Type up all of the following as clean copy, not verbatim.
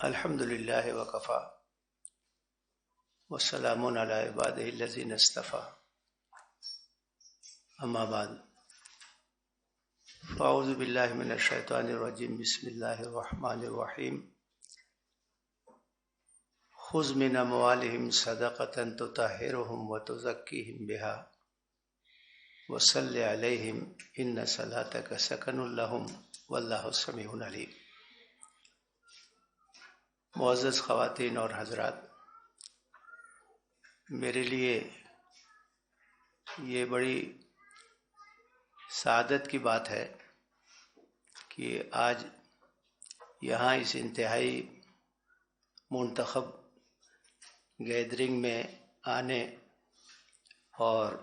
الحمد للہ وکفا والسلام علی عبادہ الذین اصطفیٰ اما بعد فاعوذ باللہ من الشیطان الرجیم بسم اللہ الرحمن الرحیم خذ من اموالہم صدقۃ تطہرہم وتزکیہم بہا وصلی علیہم ان صلاتک سکن لہم واللہ سمیع علیم۔ معزز خواتین اور حضرات، میرے لیے یہ بڑی سعادت کی بات ہے کہ آج یہاں اس انتہائی منتخب گیدرنگ میں آنے اور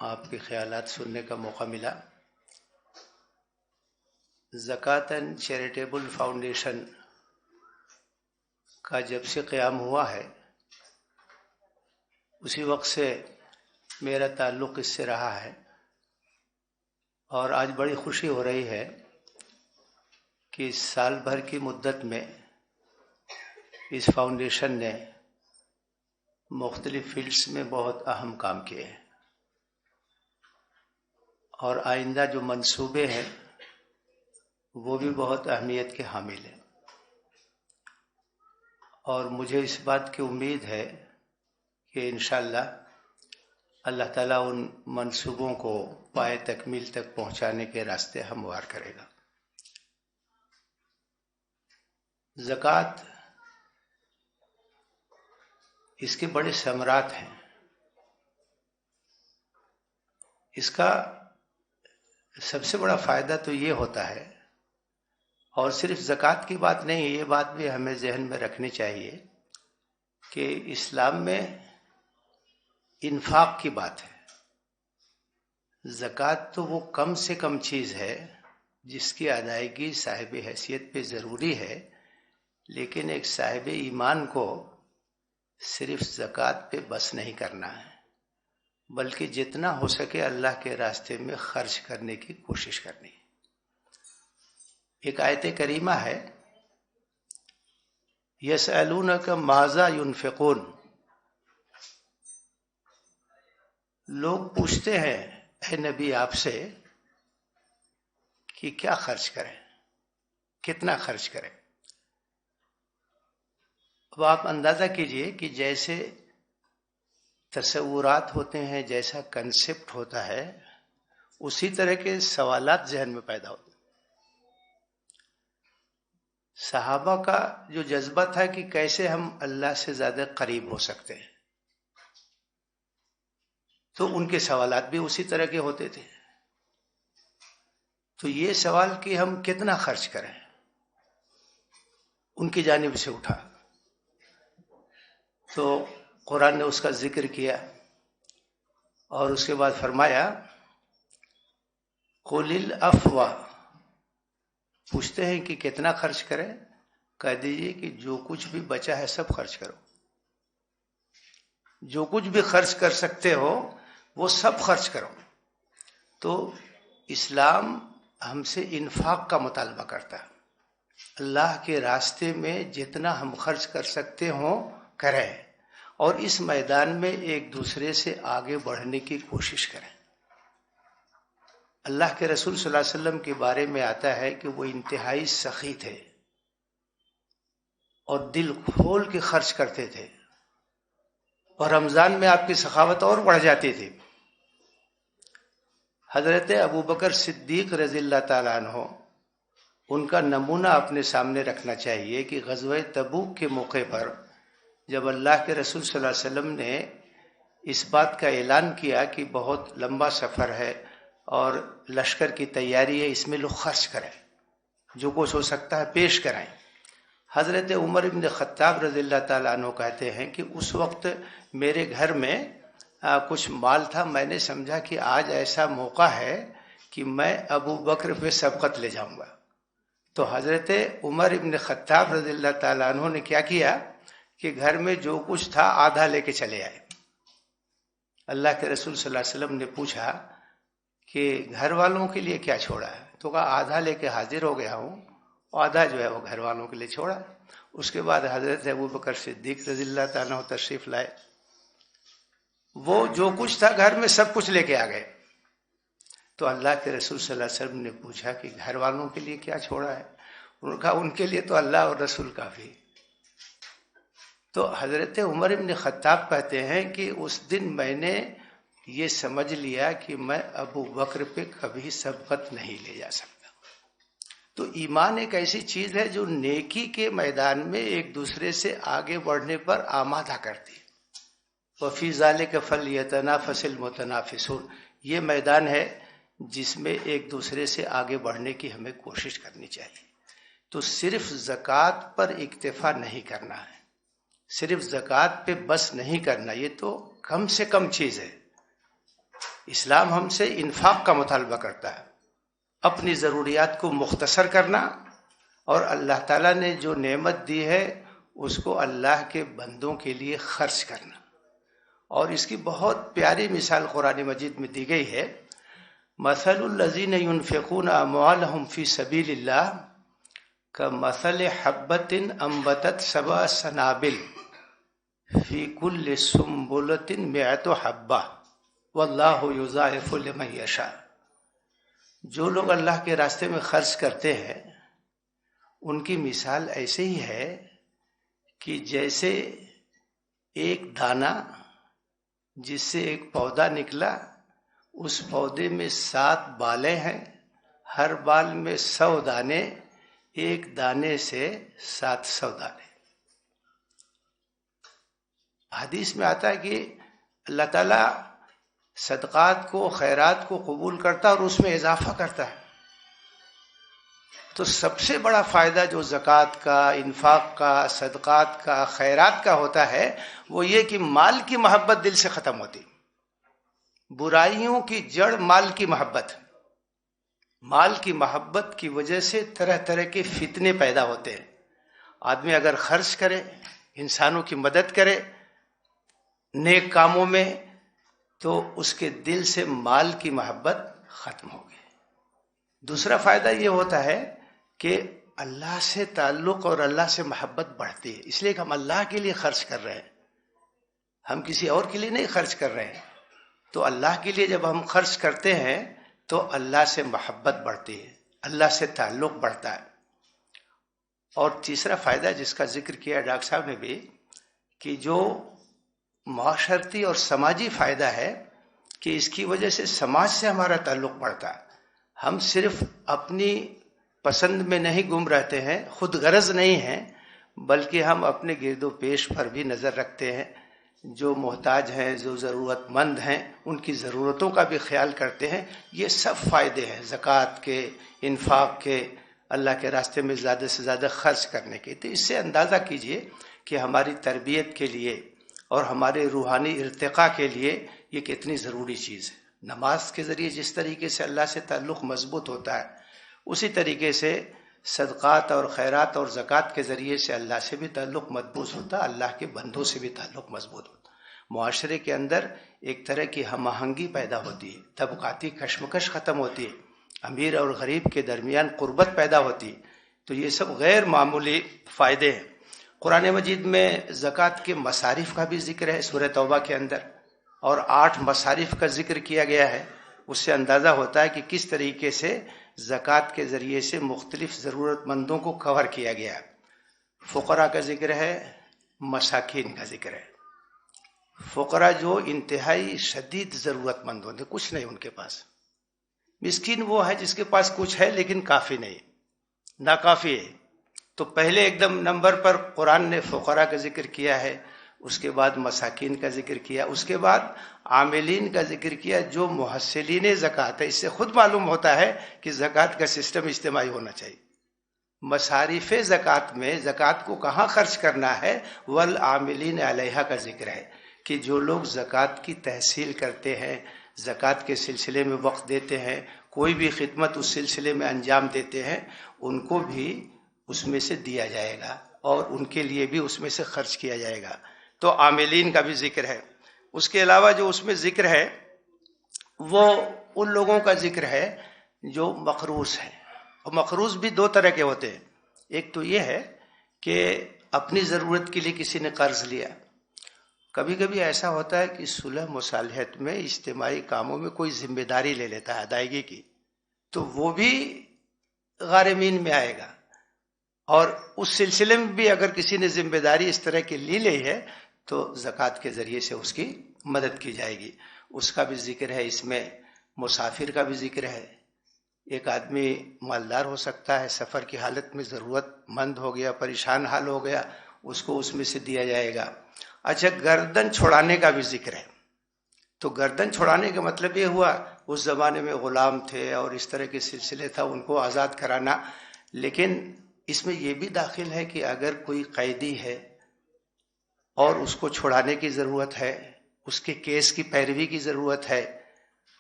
آپ کے خیالات سننے کا موقع ملا۔ زکاتً چیریٹیبل فاؤنڈیشن کا جب سے قیام ہوا ہے اسی وقت سے میرا تعلق اس سے رہا ہے، اور آج بڑی خوشی ہو رہی ہے کہ اس سال بھر کی مدت میں اس فاؤنڈیشن نے مختلف فیلڈز میں بہت اہم کام کیے ہیں، اور آئندہ جو منصوبے ہیں وہ بھی بہت اہمیت کے حامل ہیں، اور مجھے اس بات کی امید ہے کہ انشاءاللہ اللہ تعالیٰ ان منصوبوں کو پائے تکمیل تک پہنچانے کے راستے ہموار کرے گا۔ زکوٰۃ، اس کے بڑے ثمرات ہیں۔ اس کا سب سے بڑا فائدہ تو یہ ہوتا ہے، اور صرف زکوٰۃ کی بات نہیں، یہ بات بھی ہمیں ذہن میں رکھنی چاہیے کہ اسلام میں انفاق کی بات ہے۔ زکوٰۃ تو وہ کم سے کم چیز ہے جس کی ادائیگی صاحب حیثیت پہ ضروری ہے، لیکن ایک صاحب ایمان کو صرف زکوٰۃ پہ بس نہیں کرنا ہے، بلکہ جتنا ہو سکے اللہ کے راستے میں خرچ کرنے کی کوشش کرنی ہے۔ ایک آیت کریمہ ہے، یسألونک ماذا ينفقون، لوگ پوچھتے ہیں اے نبی آپ سے کہ کیا خرچ کریں، کتنا خرچ کریں۔ اب آپ اندازہ کیجئے کہ جیسے تصورات ہوتے ہیں، جیسا کنسپٹ ہوتا ہے، اسی طرح کے سوالات ذہن میں پیدا ہوتے ہیں۔ صحابہ کا جو جذبہ تھا کہ کیسے ہم اللہ سے زیادہ قریب ہو سکتے ہیں، تو ان کے سوالات بھی اسی طرح کے ہوتے تھے۔ تو یہ سوال کہ ہم کتنا خرچ کریں ان کی جانب سے اٹھا، تو قرآن نے اس کا ذکر کیا، اور اس کے بعد فرمایا قُلِ الْعَفْوَ، پوچھتے ہیں کہ کتنا خرچ کریں، کہہ دیجئے کہ جو کچھ بھی بچا ہے سب خرچ کرو، جو کچھ بھی خرچ کر سکتے ہو وہ سب خرچ کرو۔ تو اسلام ہم سے انفاق کا مطالبہ کرتا ہے، اللہ کے راستے میں جتنا ہم خرچ کر سکتے ہوں کریں، اور اس میدان میں ایک دوسرے سے آگے بڑھنے کی کوشش کریں۔ اللہ کے رسول صلی اللہ علیہ وسلم کے بارے میں آتا ہے کہ وہ انتہائی سخی تھے اور دل کھول کے خرچ کرتے تھے، اور رمضان میں آپ کی سخاوت اور بڑھ جاتی تھی۔ حضرت ابوبکر صدیق رضی اللہ تعالیٰ عنہ، ان کا نمونہ اپنے سامنے رکھنا چاہیے کہ غزوہ تبوک کے موقع پر جب اللہ کے رسول صلی اللہ علیہ وسلم نے اس بات کا اعلان کیا کہ بہت لمبا سفر ہے اور لشکر کی تیاری ہے، اس میں لوگ خرچ کریں، جو کچھ ہو سکتا ہے پیش کریں، حضرت عمر بن خطاب رضی اللہ تعالیٰ عنہ کہتے ہیں کہ اس وقت میرے گھر میں کچھ مال تھا، میں نے سمجھا کہ آج ایسا موقع ہے کہ میں ابو بکر پہ سبقت لے جاؤں گا۔ تو حضرت عمر بن خطاب رضی اللہ تعالیٰ عنہ نے کیا کیا کہ گھر میں جو کچھ تھا آدھا لے کے چلے آئے۔ اللہ کے رسول صلی اللہ علیہ وسلم نے پوچھا کہ گھر والوں کے لیے کیا چھوڑا ہے؟ تو کہا آدھا لے کے حاضر ہو گیا ہوں، آدھا جو ہے وہ گھر والوں کے لیے چھوڑا۔ اس کے بعد حضرت ابوبکر صدیق رضی اللہ تعالیٰ عنہ تشریف لائے. وہ جو کچھ تھا گھر میں سب کچھ لے کے آ گئے. تو اللہ کے رسول صلی اللہ علیہ وسلم نے پوچھا کہ گھر والوں کے لیے کیا چھوڑا ہے؟ انہوں نے کہا ان کے لیے تو اللہ اور رسول کافی. تو حضرت عمر ابن خطاب کہتے ہیں کہ اس دن میں نے یہ سمجھ لیا کہ میں ابو بکر پہ کبھی سبقت نہیں لے جا سکتا. تو ایمان ایک ایسی چیز ہے جو نیکی کے میدان میں ایک دوسرے سے آگے بڑھنے پر آمادہ کرتی ہے. وَفِي ذَلِكَ فَلْيَتَنَافَسِ الْمُتَنَافِسُونَ. یہ میدان ہے جس میں ایک دوسرے سے آگے بڑھنے کی ہمیں کوشش کرنی چاہیے. تو صرف زکوٰۃ پر اکتفا نہیں کرنا ہے، صرف زکوٰۃ پہ بس نہیں کرنا، یہ تو کم سے کم چیز ہے. اسلام ہم سے انفاق کا مطالبہ کرتا ہے، اپنی ضروریات کو مختصر کرنا، اور اللہ تعالیٰ نے جو نعمت دی ہے اس کو اللہ کے بندوں کے لیے خرچ کرنا. اور اس کی بہت پیاری مثال قرآن مجید میں دی گئی ہے. مثل الذین ينفقون اموالهم فی سبیل اللہ کمثل حبۃ انبتت سبع سنابل فی کل سنبلۃ مئۃ حبۃ واللہ یضاعف لمن یشاء. جو لوگ اللہ کے راستے میں خرچ کرتے ہیں ان کی مثال ایسے ہی ہے کہ جیسے ایک دانہ جس سے ایک پودا نکلا، اس پودے میں 7 بالیں ہیں، ہر بال میں 100 دانے، ایک دانے سے 700 دانے. حدیث میں آتا ہے کہ اللہ تعالیٰ صدقات کو، خیرات کو قبول کرتا ہے اور اس میں اضافہ کرتا ہے. تو سب سے بڑا فائدہ جو زکوٰۃ کا، انفاق کا، صدقات کا، خیرات کا ہوتا ہے وہ یہ کہ مال کی محبت دل سے ختم ہوتی. برائیوں کی جڑ مال کی محبت. مال کی محبت کی وجہ سے طرح طرح کے فتنے پیدا ہوتے ہیں. آدمی اگر خرچ کرے، انسانوں کی مدد کرے نیک کاموں میں، تو اس کے دل سے مال کی محبت ختم ہوگی. دوسرا فائدہ یہ ہوتا ہے کہ اللہ سے تعلق اور اللہ سے محبت بڑھتی ہے، اس لیے کہ ہم اللہ کے لیے خرچ کر رہے ہیں، ہم کسی اور کے لیے نہیں خرچ کر رہے ہیں. تو اللہ کے لیے جب ہم خرچ کرتے ہیں تو اللہ سے محبت بڑھتی ہے، اللہ سے تعلق بڑھتا ہے. اور تیسرا فائدہ جس کا ذکر کیا ڈاکٹر صاحب نے بھی، کہ جو معاشرتی اور سماجی فائدہ ہے کہ اس کی وجہ سے سماج سے ہمارا تعلق بڑھتا ہے. ہم صرف اپنی پسند میں نہیں گم رہتے ہیں، خود غرض نہیں ہیں، بلکہ ہم اپنے گرد و پیش پر بھی نظر رکھتے ہیں. جو محتاج ہیں، جو ضرورت مند ہیں، ان کی ضرورتوں کا بھی خیال کرتے ہیں. یہ سب فائدے ہیں زکوٰۃ کے، انفاق کے، اللہ کے راستے میں زیادہ سے زیادہ خرچ کرنے کے. تو اس سے اندازہ کیجئے کہ ہماری تربیت کے لیے اور ہمارے روحانی ارتقاء کے لیے یہ کتنی ضروری چیز ہے. نماز کے ذریعے جس طریقے سے اللہ سے تعلق مضبوط ہوتا ہے، اسی طریقے سے صدقات اور خیرات اور زکوٰۃ کے ذریعے سے اللہ سے بھی تعلق مضبوط ہوتا ہے، اللہ کے بندوں سے بھی تعلق مضبوط ہوتا ہے. معاشرے کے اندر ایک طرح کی ہم آہنگی پیدا ہوتی ہے، طبقاتی کشمکش ختم ہوتی ہے، امیر اور غریب کے درمیان قربت پیدا ہوتی ہے. تو یہ سب غیر معمولی فائدے ہیں. قرآن مجید میں زکوٰۃ کے مصارف کا بھی ذکر ہے سورہ توبہ کے اندر، اور 8 مصارف کا ذکر کیا گیا ہے. اس سے اندازہ ہوتا ہے کہ کس طریقے سے زکوٰۃ کے ذریعے سے مختلف ضرورت مندوں کو کور کیا گیا. فقراء کا ذکر ہے، مساکین کا ذکر ہے. فقراء جو انتہائی شدید ضرورت مند ہوتے، کچھ نہیں ان کے پاس. مسکین وہ ہے جس کے پاس کچھ ہے لیکن کافی نہیں، ناکافی ہے. تو پہلے ایک دم نمبر پر قرآن نے فقراء کا ذکر کیا ہے، اس کے بعد مساکین کا ذکر کیا، اس کے بعد عاملین کا ذکر کیا جو محصلین زکوٰۃ ہے. اس سے خود معلوم ہوتا ہے کہ زکوٰۃ کا سسٹم اجتماعی ہونا چاہیے. مصارف زکوٰۃ میں زکوٰۃ کو کہاں خرچ کرنا ہے، والعاملین علیہا کا ذکر ہے کہ جو لوگ زکوٰۃ کی تحصیل کرتے ہیں، زکوٰۃ کے سلسلے میں وقت دیتے ہیں، کوئی بھی خدمت اس سلسلے میں انجام دیتے ہیں، ان کو بھی اس میں سے دیا جائے گا اور ان کے لیے بھی اس میں سے خرچ کیا جائے گا. تو عاملین کا بھی ذکر ہے. اس کے علاوہ جو اس میں ذکر ہے وہ ان لوگوں کا ذکر ہے جو مقروض ہیں. اور مقروض بھی 2 طرح کے ہوتے ہیں. ایک تو یہ ہے کہ اپنی ضرورت کے لیے کسی نے قرض لیا. کبھی کبھی ایسا ہوتا ہے کہ صلح مصالحت میں اجتماعی کاموں میں کوئی ذمہ داری لے لیتا ہے ادائیگی کی، تو وہ بھی غارمین میں آئے گا. اور اس سلسلے میں بھی اگر کسی نے ذمہ داری اس طرح کی لی ہے تو زکوٰۃ کے ذریعے سے اس کی مدد کی جائے گی. اس کا بھی ذکر ہے اس میں، مسافر کا بھی ذکر ہے. ایک آدمی مالدار ہو سکتا ہے، سفر کی حالت میں ضرورت مند ہو گیا، پریشان حال ہو گیا، اس کو اس میں سے دیا جائے گا. اچھا، گردن چھڑانے کا بھی ذکر ہے. تو گردن چھڑانے کا مطلب یہ ہوا اس زمانے میں غلام تھے اور اس طرح کے سلسلے تھا، ان کو آزاد کرانا. لیکن اس میں یہ بھی داخل ہے کہ اگر کوئی قیدی ہے اور اس کو چھڑانے کی ضرورت ہے، اس کے کیس کی پیروی کی ضرورت ہے،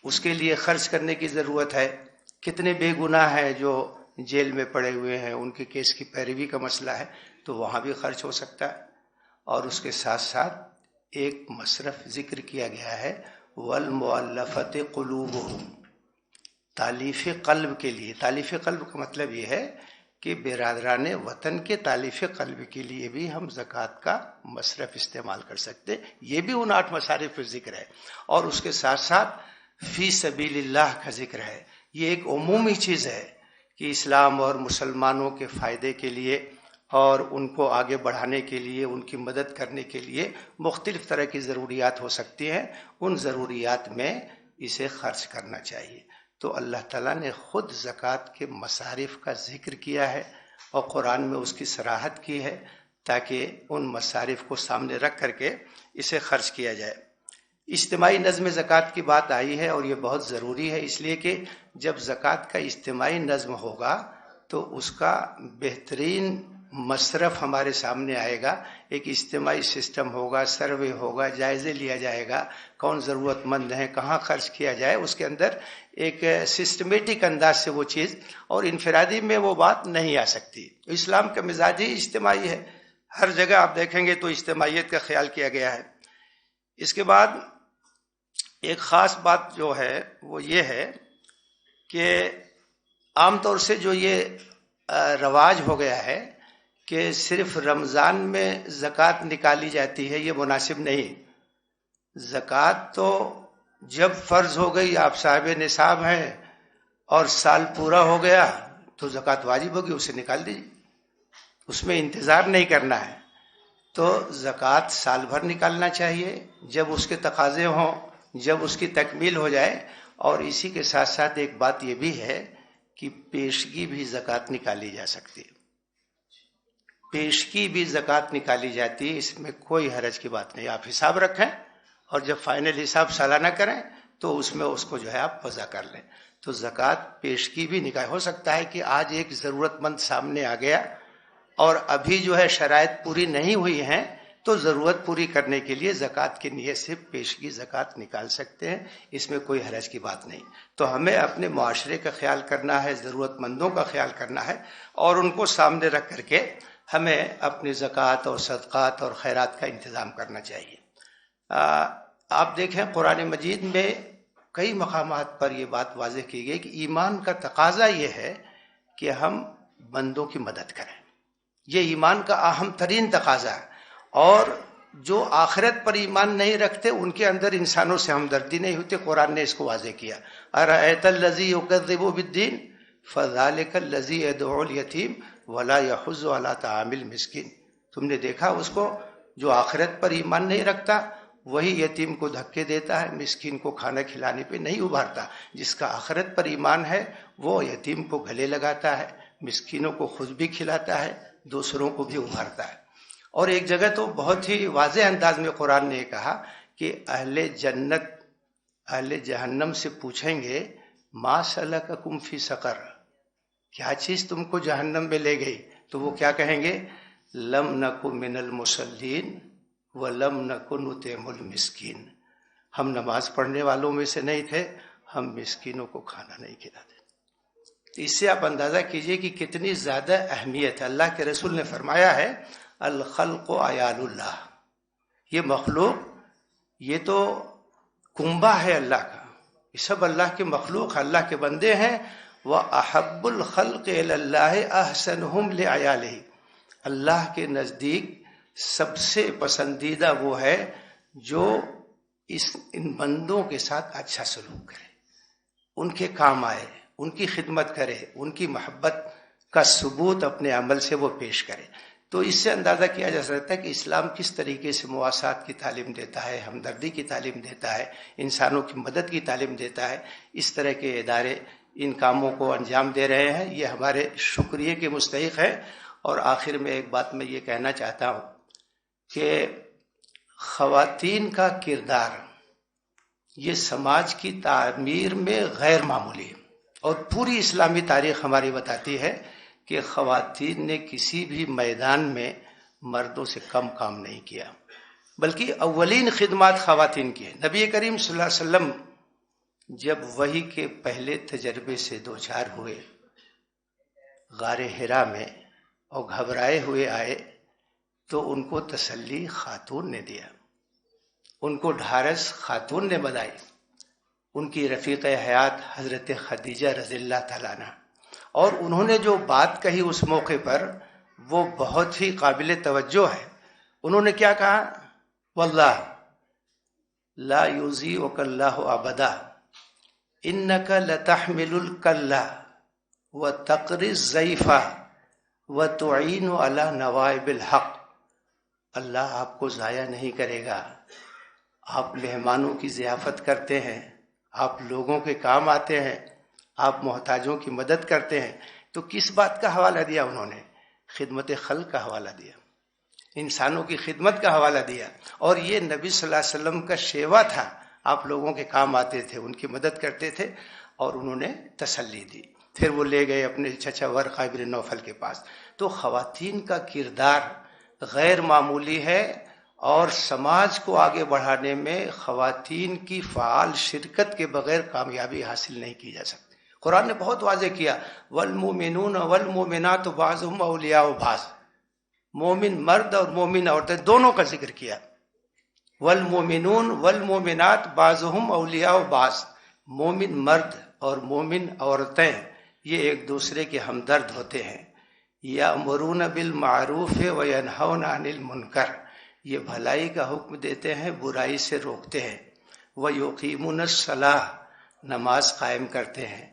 اس کے لیے خرچ کرنے کی ضرورت ہے. کتنے بے گناہ ہیں جو جیل میں پڑے ہوئے ہیں، ان کے کیس کی پیروی کا مسئلہ ہے، تو وہاں بھی خرچ ہو سکتا ہے. اور اس کے ساتھ ساتھ ایک مصرف ذکر کیا گیا ہے، والمؤلفۃ قلوبہم، تالیف قلب کے لیے. تالیف قلب کا مطلب یہ ہے کہ برادران وطن کے تالیف قلب کے لیے بھی ہم زکوٰۃ کا مصرف استعمال کر سکتے. یہ بھی ان 8 مصارف پر ذکر ہے. اور اس کے ساتھ ساتھ فی سبیل اللہ کا ذکر ہے. یہ ایک عمومی چیز ہے کہ اسلام اور مسلمانوں کے فائدے کے لیے اور ان کو آگے بڑھانے کے لیے، ان کی مدد کرنے کے لیے مختلف طرح کی ضروریات ہو سکتی ہیں. ان ضروریات میں اسے خرچ کرنا چاہیے. تو اللہ تعالیٰ نے خود زکوٰۃ کے مصارف کا ذکر کیا ہے اور قرآن میں اس کی صراحت کی ہے تاکہ ان مصارف کو سامنے رکھ کر کے اسے خرچ کیا جائے. اجتماعی نظم زکوٰۃ کی بات آئی ہے اور یہ بہت ضروری ہے، اس لیے کہ جب زکوٰۃ کا اجتماعی نظم ہوگا تو اس کا بہترین مصرف ہمارے سامنے آئے گا. ایک اجتماعی سسٹم ہوگا، سروے ہوگا، جائزے لیا جائے گا کون ضرورت مند ہیں، کہاں خرچ کیا جائے. اس کے اندر ایک سسٹمیٹک انداز سے وہ چیز، اور انفرادی میں وہ بات نہیں آ سکتی. اسلام کا مزاج ہی اجتماعی ہے. ہر جگہ آپ دیکھیں گے تو اجتماعیت کا خیال کیا گیا ہے. اس کے بعد ایک خاص بات جو ہے وہ یہ ہے کہ عام طور سے جو یہ رواج ہو گیا ہے کہ صرف رمضان میں زکوٰۃ نکالی جاتی ہے، یہ مناسب نہیں. زکوٰۃ تو جب فرض ہو گئی، آپ صاحب نصاب ہیں اور سال پورا ہو گیا تو زکوٰۃ واجب ہوگی، اسے نکال دیجیے. اس میں انتظار نہیں کرنا ہے. تو زکوٰۃ سال بھر نکالنا چاہیے جب اس کے تقاضے ہوں، جب اس کی تکمیل ہو جائے. اور اسی کے ساتھ ساتھ ایک بات یہ بھی ہے کہ پیشگی بھی زکوٰۃ نکالی جا سکتی ہے. پیشگی بھی زکوٰۃ نکالی جاتی ہے، اس میں کوئی حرج کی بات نہیں. آپ حساب رکھیں اور جب فائنل حساب سالانہ کریں تو اس میں اس کو جو ہے آپ وضع کر لیں. تو زکوٰۃ پیشگی بھی نکال. ہو سکتا ہے کہ آج ایک ضرورت مند سامنے آ گیا اور ابھی جو ہے شرائط پوری نہیں ہوئی ہیں، تو ضرورت پوری کرنے کے لیے زکوٰۃ کی نیت سے پیشگی زکوٰۃ نکال سکتے ہیں. اس میں کوئی حرج کی بات نہیں. تو ہمیں اپنے معاشرے کا خیال کرنا ہے، ضرورت مندوں کا خیال کرنا ہے، اور ان کو سامنے رکھ کر کے ہمیں اپنی زکوٰۃ اور صدقات اور خیرات کا انتظام کرنا چاہیے. آپ دیکھیں قرآن مجید میں کئی مقامات پر یہ بات واضح کی گئی کہ ایمان کا تقاضا یہ ہے کہ ہم بندوں کی مدد کریں. یہ ایمان کا اہم ترین تقاضا ہے. اور جو آخرت پر ایمان نہیں رکھتے ان کے اندر انسانوں سے ہمدردی نہیں ہوتی. قرآن نے اس کو واضح کیا. ارأیت الذی یکذب بالدین فذلک الذی یدعو الیتیم ولا یحض علی طعام المسکین. تم نے دیکھا اس کو جو آخرت پر ایمان نہیں رکھتا وہی یتیم کو دھکے دیتا ہے، مسکین کو کھانا کھلانے پہ نہیں ابھارتا. جس کا آخرت پر ایمان ہے وہ یتیم کو گلے لگاتا ہے، مسکینوں کو خود بھی کھلاتا ہے، دوسروں کو بھی ابھارتا ہے. اور ایک جگہ تو بہت ہی واضح انداز میں قرآن نے کہا کہ اہل جنت اہل جہنم سے پوچھیں گے ما سلککم فی سقر، کیا چیز تم کو جہنم میں لے گئی؟ تو وہ کیا کہیں گے؟ لم نکو من المصلین ولم نکو نطعم المسکین. ہم نماز پڑھنے والوں میں سے نہیں تھے، ہم مسکینوں کو کھانا نہیں کھلاتے. تو اس سے آپ اندازہ کیجئے کہ کتنی زیادہ اہمیت ہے. اللہ کے رسول نے فرمایا ہے الخلق عیال اللہ، یہ مخلوق یہ تو کنبہ ہے اللہ کا، یہ سب اللہ کے مخلوق، اللہ کے بندے ہیں. وَأَحَبُّ الْخَلْقِ إِلَى اللَّهِ أَحْسَنُهُمْ لِعَيَالِهِ، اللہ کے نزدیک سب سے پسندیدہ وہ ہے جو ان بندوں کے ساتھ اچھا سلوک کرے، ان کے کام آئے، ان کی خدمت کرے، ان کی محبت کا ثبوت اپنے عمل سے وہ پیش کرے۔ تو اس سے اندازہ کیا جا سکتا ہے کہ اسلام کس طریقے سے مواسات کی تعلیم دیتا ہے، ہمدردی کی تعلیم دیتا ہے، انسانوں کی مدد کی تعلیم دیتا ہے۔ اس طرح کے ادارے ان کاموں کو انجام دے رہے ہیں، یہ ہمارے شکریہ کے مستحق ہے۔ اور آخر میں ایک بات میں یہ کہنا چاہتا ہوں کہ خواتین کا کردار یہ سماج کی تعمیر میں غیر معمولی ہے، اور پوری اسلامی تاریخ ہماری بتاتی ہے کہ خواتین نے کسی بھی میدان میں مردوں سے کم کام نہیں کیا، بلکہ اولین خدمات خواتین کی ہیں۔ نبی کریم صلی اللہ علیہ وسلم جب وحی کے پہلے تجربے سے دوچار ہوئے، غار حرا میں، اور گھبرائے ہوئے آئے، تو ان کو تسلی خاتون نے دیا، ان کو ڈھارس خاتون نے بدائی، ان کی رفیق حیات حضرت خدیجہ رضی اللہ تعالیٰ عنہ۔ اور انہوں نے جو بات کہی اس موقع پر وہ بہت ہی قابل توجہ ہے۔ انہوں نے کیا کہا؟ واللہ لا یضیعک اللہ ابدا انک لتحمل الکلہ وتقری الضیف وتعین علی نوائب الحق۔ اللہ آپ کو ضائع نہیں کرے گا، آپ مہمانوں کی ضیافت کرتے ہیں، آپ لوگوں کے کام آتے ہیں، آپ محتاجوں کی مدد کرتے ہیں۔ تو کس بات کا حوالہ دیا انہوں نے؟ خدمت خلق کا حوالہ دیا، انسانوں کی خدمت کا حوالہ دیا۔ اور یہ نبی صلی اللہ علیہ وسلم کا شیوا تھا، آپ لوگوں کے کام آتے تھے، ان کی مدد کرتے تھے، اور انہوں نے تسلی دی۔ پھر وہ لے گئے اپنے چچا ورقہ بن نوفل کے پاس۔ تو خواتین کا کردار غیر معمولی ہے، اور سماج کو آگے بڑھانے میں خواتین کی فعال شرکت کے بغیر کامیابی حاصل نہیں کی جا سکتی۔ قرآن نے بہت واضح کیا، والمومنون والمومنات بعضهم اولیاء بعض، مومن مرد اور مومن عورتیں دونوں کا ذکر کیا۔ والمومنون والمومنات بعضهم اولیاء بعض، مومن مرد اور مومن عورتیں یہ ایک دوسرے کے ہمدرد ہوتے ہیں۔ یأمرون بالمعروف وینہون عن المنکر، یہ بھلائی کا حکم دیتے ہیں، برائی سے روکتے ہیں۔ ویقیمون الصلاۃ، نماز قائم کرتے ہیں۔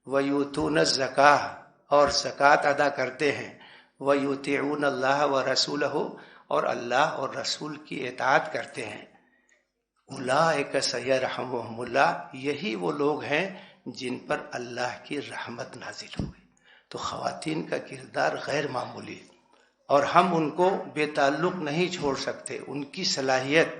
ویؤتون الزکاۃ، اور زکوٰۃ ادا کرتے ہیں۔ ویطیعون اللہ ورسولہ، اور اللہ اور رسول کی اطاعت کرتے ہیں۔ اولئک سیرحمہم اللہ، یہی وہ لوگ ہیں جن پر اللہ کی رحمت نازل ہوئی۔ تو خواتین کا کردار غیر معمولی ہے، اور ہم ان کو بے تعلق نہیں چھوڑ سکتے۔ ان کی صلاحیت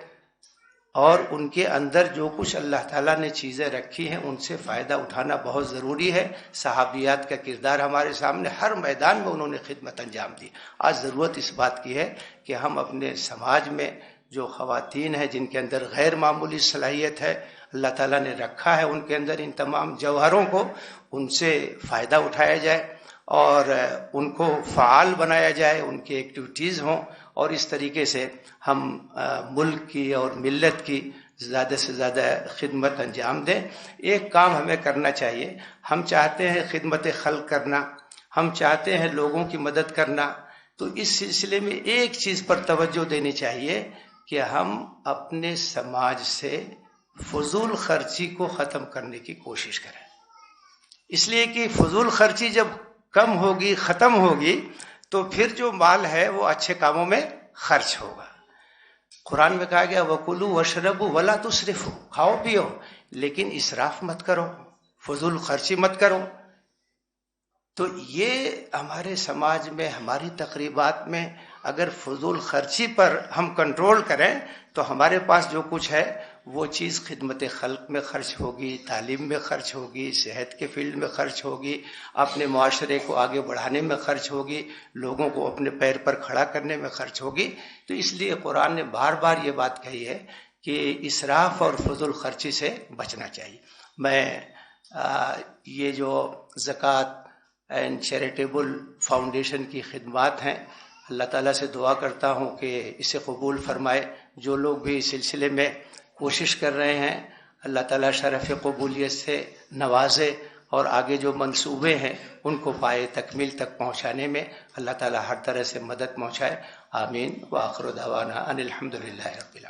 اور ان کے اندر جو کچھ اللہ تعالیٰ نے چیزیں رکھی ہیں ان سے فائدہ اٹھانا بہت ضروری ہے۔ صحابیات کا کردار ہمارے سامنے، ہر میدان میں انہوں نے خدمت انجام دی۔ آج ضرورت اس بات کی ہے کہ ہم اپنے سماج میں جو خواتین ہیں جن کے اندر غیر معمولی صلاحیت ہے، اللہ تعالیٰ نے رکھا ہے ان کے اندر ان تمام جوہروں کو، ان سے فائدہ اٹھایا جائے اور ان کو فعال بنایا جائے، ان کی ایکٹیویٹیز ہوں، اور اس طریقے سے ہم ملک کی اور ملت کی زیادہ سے زیادہ خدمت انجام دیں۔ ایک کام ہمیں کرنا چاہیے، ہم چاہتے ہیں خدمت خلق کرنا، ہم چاہتے ہیں لوگوں کی مدد کرنا، تو اس سلسلے میں ایک چیز پر توجہ دینی چاہیے کہ ہم اپنے سماج سے فضول خرچی کو ختم کرنے کی کوشش کریں۔ اس لیے کہ فضول خرچی جب کم ہوگی، ختم ہوگی، تو پھر جو مال ہے وہ اچھے کاموں میں خرچ ہوگا۔ قرآن میں کہا گیا وَكُلُوا وَاشْرَبُوا وَلَا تُسْرِفُوا، کھاؤ پیو لیکن اسراف مت کرو، فضول خرچی مت کرو۔ تو یہ ہمارے سماج میں، ہماری تقریبات میں اگر فضول خرچی پر ہم کنٹرول کریں تو ہمارے پاس جو کچھ ہے وہ چیز خدمت خلق میں خرچ ہوگی، تعلیم میں خرچ ہوگی، صحت کے فیلڈ میں خرچ ہوگی، اپنے معاشرے کو آگے بڑھانے میں خرچ ہوگی، لوگوں کو اپنے پیر پر کھڑا کرنے میں خرچ ہوگی۔ تو اس لیے قرآن نے بار بار یہ بات کہی ہے کہ اسراف اور فضول خرچی سے بچنا چاہیے۔ میں یہ جو زکوٰۃ اینڈ چیریٹیبل فاؤنڈیشن کی خدمات ہیں، اللہ تعالیٰ سے دعا کرتا ہوں کہ اسے قبول فرمائے۔ جو لوگ بھی اس سلسلے میں کوشش کر رہے ہیں، اللہ تعالیٰ شرف قبولیت سے نوازے اور آگے جو منصوبے ہیں ان کو پائے تکمیل تک پہنچانے میں اللہ تعالی ہر طرح سے مدد پہنچائے. آمین. وآخر دعوانا ان الحمد للہ رب العالمین.